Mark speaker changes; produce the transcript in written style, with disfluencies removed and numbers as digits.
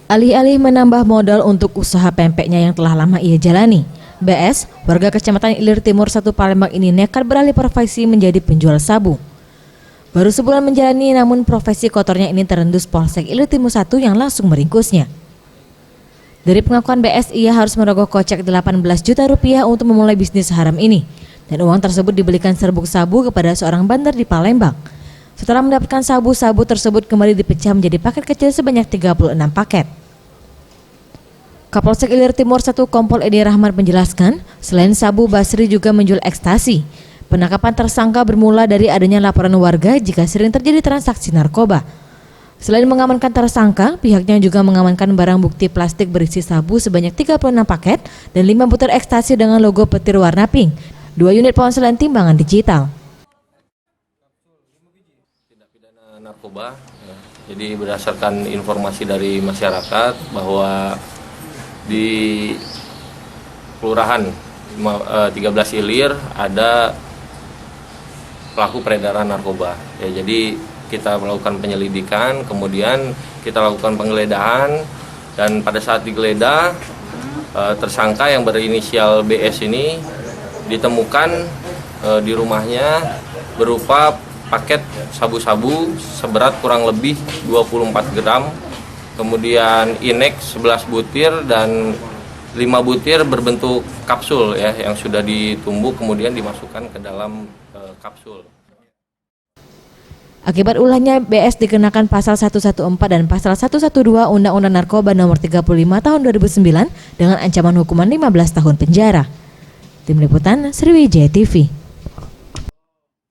Speaker 1: Alih-alih menambah modal untuk usaha pempeknya yang telah lama ia jalani, BS, warga Kecamatan Ilir Timur 1 Palembang ini nekat beralih profesi menjadi penjual sabu. Baru sebulan menjalani, namun profesi kotornya ini terendus Polsek Ilir Timur 1 yang langsung meringkusnya. Dari pengakuan BS, ia harus merogoh kocek 18 juta rupiah untuk memulai bisnis haram ini. Dan uang tersebut dibelikan serbuk sabu kepada seorang bandar di Palembang. Setelah mendapatkan sabu tersebut kembali dipecah menjadi paket kecil sebanyak 36 paket. Kapolsek Ilir Timur 1 Kompol Edi Rahmat menjelaskan, selain sabu, Basri juga menjual ekstasi. Penangkapan tersangka bermula dari adanya laporan warga jika sering terjadi transaksi narkoba. Selain mengamankan tersangka, pihaknya juga mengamankan barang bukti plastik berisi sabu sebanyak 36 paket dan 5 butir ekstasi dengan logo petir warna pink, 2 unit ponsel dan timbangan digital.
Speaker 2: Tindak pidana narkoba, jadi berdasarkan informasi dari masyarakat bahwa di Kelurahan 13 Ilir ada pelaku peredaran narkoba. Ya, jadi kita melakukan penyelidikan, kemudian kita lakukan penggeledahan, dan pada saat digeledah tersangka yang berinisial BS ini ditemukan di rumahnya berupa paket sabu-sabu seberat kurang lebih 24 gram, kemudian inek 11 butir dan 5 butir berbentuk kapsul ya yang sudah ditumbuk kemudian dimasukkan ke dalam kapsul.
Speaker 1: Akibat ulahnya, BS dikenakan pasal 114 dan pasal 112 Undang-Undang Narkoba Nomor 35 Tahun 2009 dengan ancaman hukuman 15 tahun penjara. Tim Liputan Sriwijaya TV.